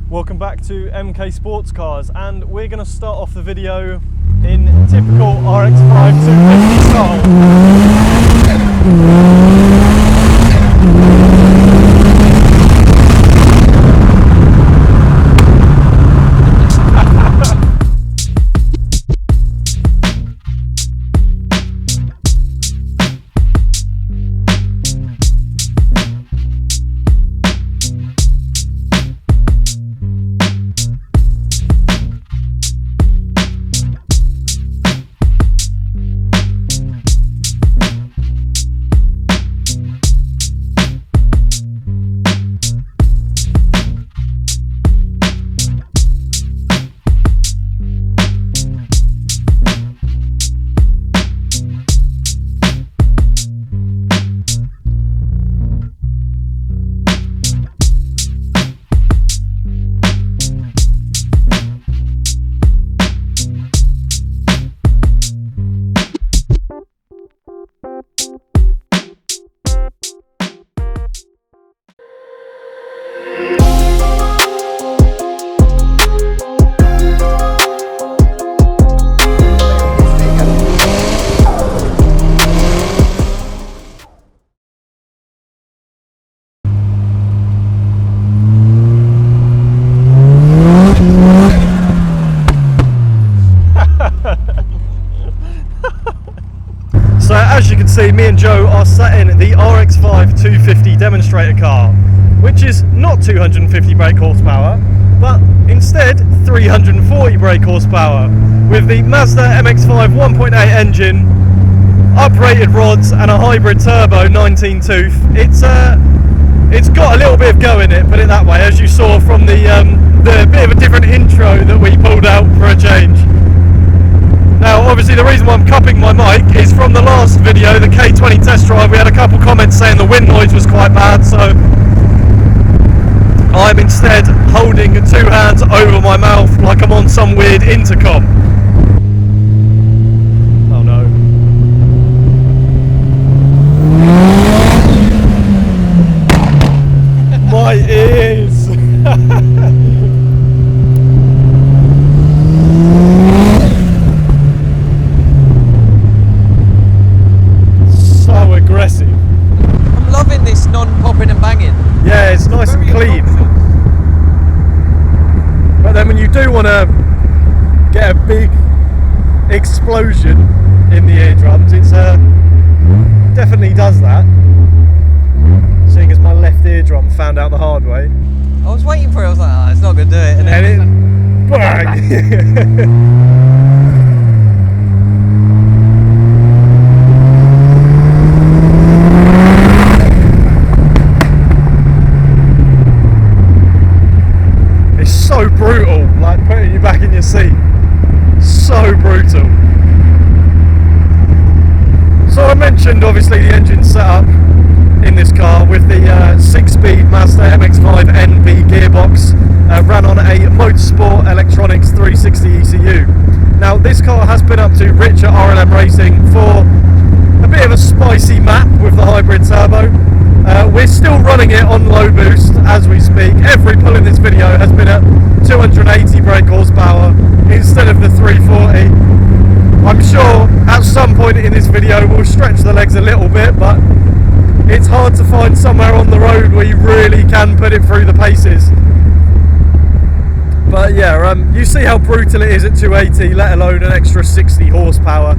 Welcome back to MK Sportscars, and we're going to start off the video in typical RX-5 250 style. So as you can see, me and Joe are sat in the RX-5 250 demonstrator car, which is not 250 brake horsepower, but instead 340 brake horsepower, with the Mazda MX-5 1.8 engine, uprated rods and a hybrid turbo 19 tooth. It's got a little bit of go in it, put it that way, as you saw from the bit of a different intro that we pulled out for a change. Now obviously the reason why I'm cupping my mic is from the last video, the K20 test drive. We had a couple comments saying the wind noise was quite bad, so I'm instead holding two hands over my mouth like I'm on some weird intercom. Oh no. My ears! I'm loving this non-popping and banging. Yeah, it's nice and clean. But then when you do want to get a big explosion in the eardrums, it's definitely does that. Seeing as my left eardrum found out the hard way. I was waiting for it, I was like, oh, it's not going to do it. And then bang! So brutal, like putting you back in your seat. So brutal. So I mentioned obviously the engine setup in this car with the 6-speed Mazda MX-5 NB gearbox, ran on a Motorsport Electronics 360 ECU. Now this car has been up to richer RLM racing for a bit of a spicy map with the hybrid turbo. We're still running it on low boost as we speak. Every pull in this video has been at 280 brake horsepower instead of the 340. I'm sure at some point in this video we'll stretch the legs a little bit, but it's hard to find somewhere on the road where you really can put it through the paces. But yeah, you see how brutal it is at 280, let alone an extra 60 horsepower.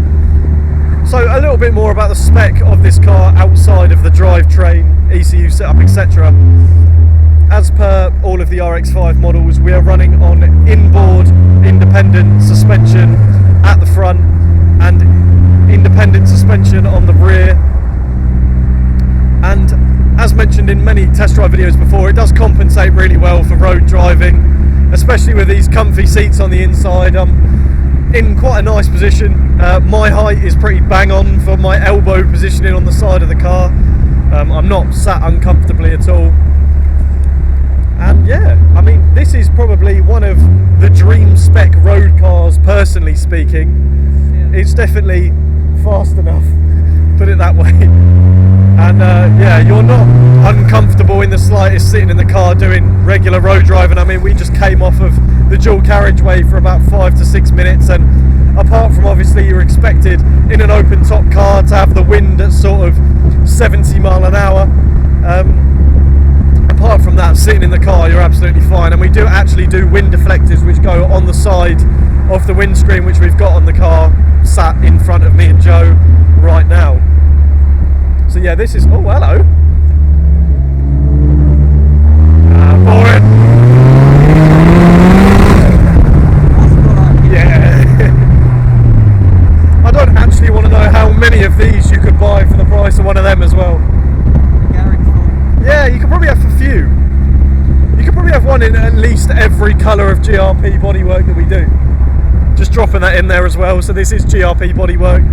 So a little bit more about the spec of this car outside of the drivetrain, ECU setup, etc. As per all of the RX-5 models, we are running on inboard independent suspension at the front and independent suspension on the rear. And as mentioned in many test drive videos before, it does compensate really well for road driving, especially with these comfy seats on the inside. In quite a nice position. My height is pretty bang on for my elbow positioning on the side of the car. I'm not sat uncomfortably at all. And yeah, I mean, this is probably one of the dream spec road cars, personally speaking. Yeah. It's definitely fast enough, put it that way. And yeah, you're not uncomfortable in the slightest sitting in the car doing regular road driving. I mean, we just came off of the dual carriageway for about 5 to 6 minutes, and apart from obviously you're expected in an open top car to have the wind at sort of 70 mile an hour, apart from that, sitting in the car you're absolutely fine. And we do actually do wind deflectors which go on the side of the windscreen, which we've got on the car sat in front of me and Joe right now. So yeah, this is, oh hello, boring. Yeah. I don't actually want to know how many of these you could buy for the price of one of them as well. Yeah, you could probably have a few. You could probably have one in at least every colour of GRP bodywork that we do. Just dropping that in there as well. So this is GRP bodywork.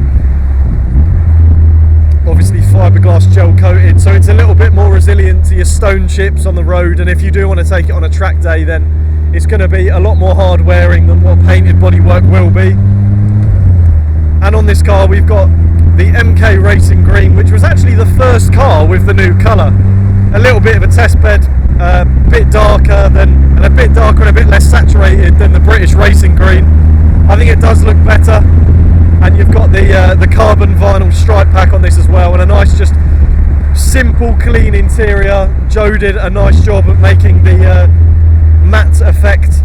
Obviously fiberglass gel coated, so it's a little bit more resilient to your stone chips on the road, and if you do want to take it on a track day, then it's going to be a lot more hard wearing than what painted bodywork will be. And on this car we've got the MK Racing Green, which was actually the first car with the new colour. A little bit of a test bed, a bit darker and a bit less saturated than the British Racing Green. I think it does look better. And you've got the carbon vinyl stripe pack on this as well, and a nice, just simple, clean interior. Joe did a nice job of making the matte effect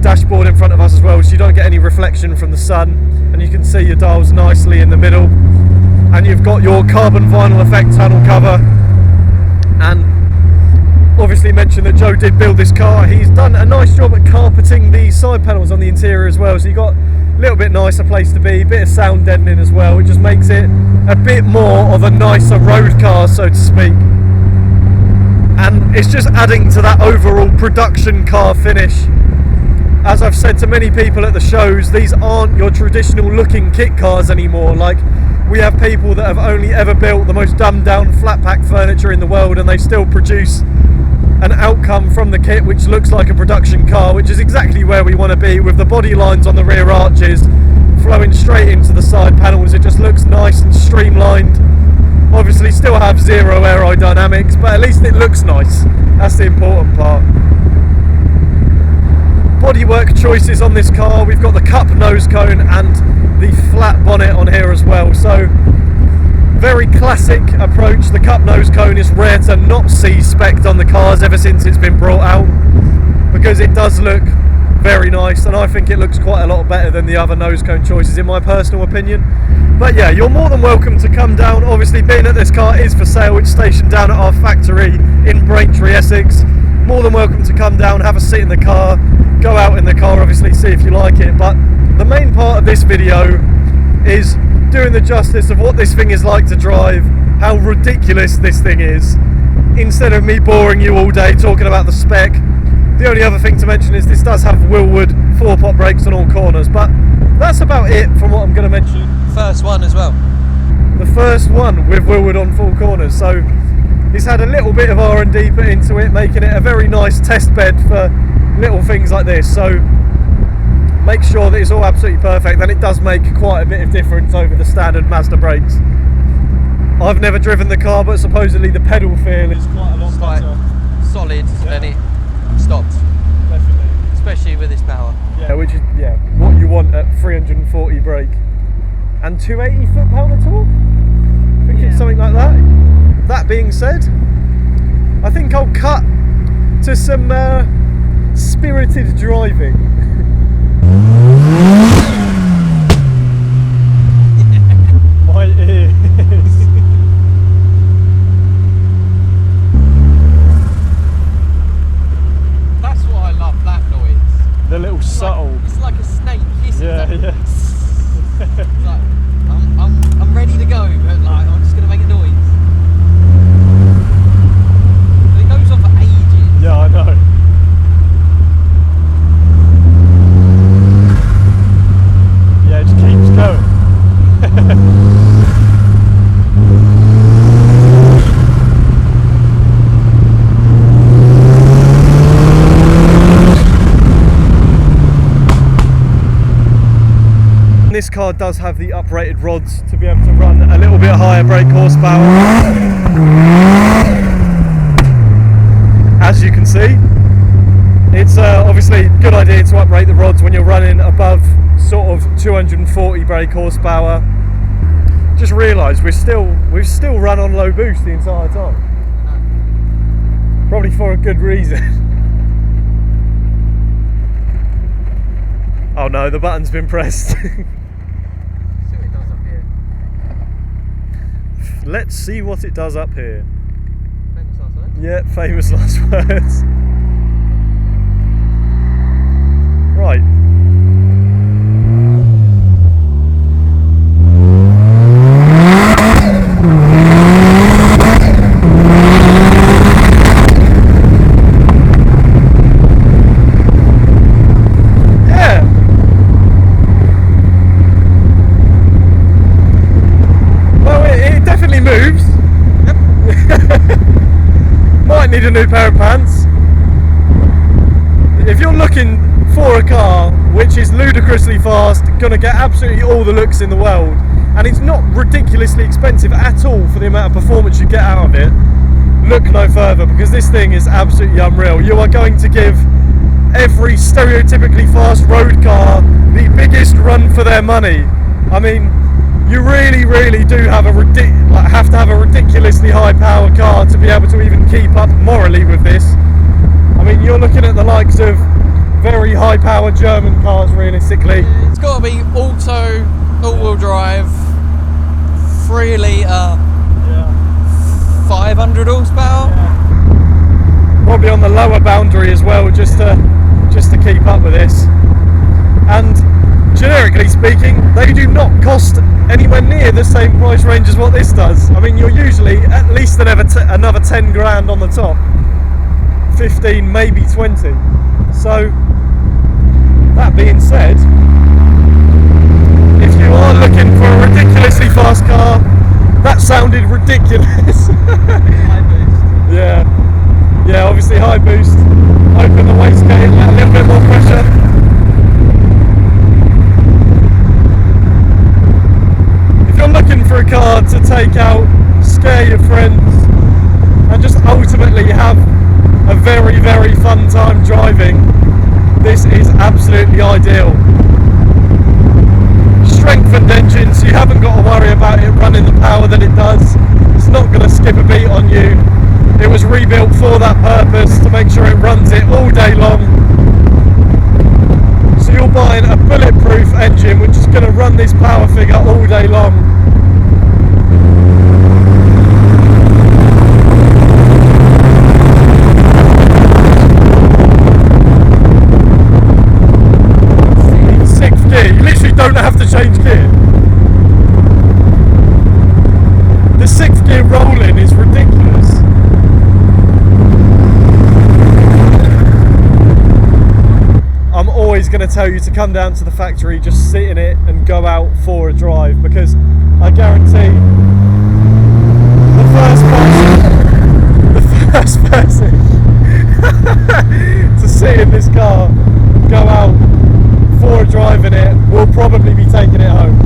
dashboard in front of us as well, so you don't get any reflection from the sun, and you can see your dials nicely in the middle. And you've got your carbon vinyl effect tunnel cover. And obviously mentioned that Joe did build this car. He's done a nice job at carpeting the side panels on the interior as well, so you got a little bit nicer place to be, a bit of sound deadening as well. It just makes it a bit more of a nicer road car, so to speak. And it's just adding to that overall production car finish. As I've said to many people at the shows, these aren't your traditional looking kit cars anymore. Like, we have people that have only ever built the most dumbed down flat pack furniture in the world, and they still produce an outcome from the kit which looks like a production car, which is exactly where we want to be, with the body lines on the rear arches flowing straight into the side panels. It just looks nice and streamlined. Obviously still have zero aerodynamics, but at least it looks nice. That's the important part. Bodywork choices on this car, we've got the cup nose cone and the flat bonnet on here as well, so very classic approach. The cup nose cone is rare to not see spec'd on the cars ever since it's been brought out, because it does look very nice, and I think it looks quite a lot better than the other nose cone choices in my personal opinion. But yeah, you're more than welcome to come down. Obviously, being that this car is for sale, it's stationed down at our factory in Braintree, Essex. More than welcome to come down, have a seat in the car, go out in the car, obviously see if you like it. But the main part of this video is doing the justice of what this thing is like to drive, how ridiculous this thing is, instead of me boring you all day talking about the spec. The only other thing to mention is this does have Willwood 4-pot brakes on all corners, but that's about it from what I'm going to mention. First one as well. The first one with Willwood on 4 corners, so it's had a little bit of R&D put into it, making it a very nice test bed for little things like this. So make sure that it's all absolutely perfect, and it does make quite a bit of difference over the standard Mazda brakes. I've never driven the car, but supposedly the pedal feel is quite a lot better. Solid, yeah. And it stops. Definitely. Especially with this power. Yeah, which is what you want at 340 brake. And 280 foot-pound of torque? I think it's something like that. That being said, I think I'll cut to some spirited driving. My ears. That's what I love, that noise. The little It's subtle. Like, it's like a snake hissing. Yeah. It's like, I'm ready to go, but like I'm just gonna make a noise. But it goes on for ages. Yeah, I know. Yeah, it just keeps going. This car does have the uprated rods to be able to run a little bit higher brake horsepower. As you can see, it's obviously a good idea to uprate the rods when you're running above sort of 240 brake horsepower. Just realised we've still run on low boost the entire time. Probably for a good reason. Oh no, the button's been pressed. See what it does up here. Let's see what it does up here. Famous last words? Yeah, famous last words. Right. Need a new pair of pants. If you're looking for a car which is ludicrously fast, gonna get absolutely all the looks in the world, and it's not ridiculously expensive at all for the amount of performance you get out of it, look no further, because this thing is absolutely unreal. You are going to give every stereotypically fast road car the biggest run for their money. I mean, you really do have to have a ridiculously high power car to be able to even keep up morally with this. I mean, you're looking at the likes of very high power German cars realistically. It's got to be all-wheel drive, 3 litre, 500 horsepower. Yeah. Probably on the lower boundary as well, just to keep up with this. And generically speaking, they do not cost anywhere near the same price range as what this does. I mean, you're usually at least another 10 grand on the top, 15, maybe 20. So, that being said, if you are looking for a ridiculously fast car, that sounded ridiculous. High boost. Yeah, obviously high boost, open the wastegate, let a little bit more pressure. Looking for a car to take out, scare your friends, and just ultimately have a very fun time driving, this is absolutely ideal. Strengthened engine, so you haven't got to worry about it running the power that it does. It's not going to skip a beat on you. It was rebuilt for that purpose, to make sure it runs it all day long. So you're buying a bulletproof engine which is going to run this power figure all day long. You literally don't have to change gear. The 6th gear roll-in is ridiculous. I'm always going to tell you to come down to the factory, just sit in it and go out for a drive, because I guarantee the first person to sit in this car, go out for a drive in it, will probably be taking it home.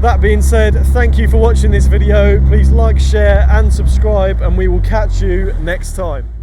That being said, thank you for watching this video. Please like, share and subscribe, and we will catch you next time.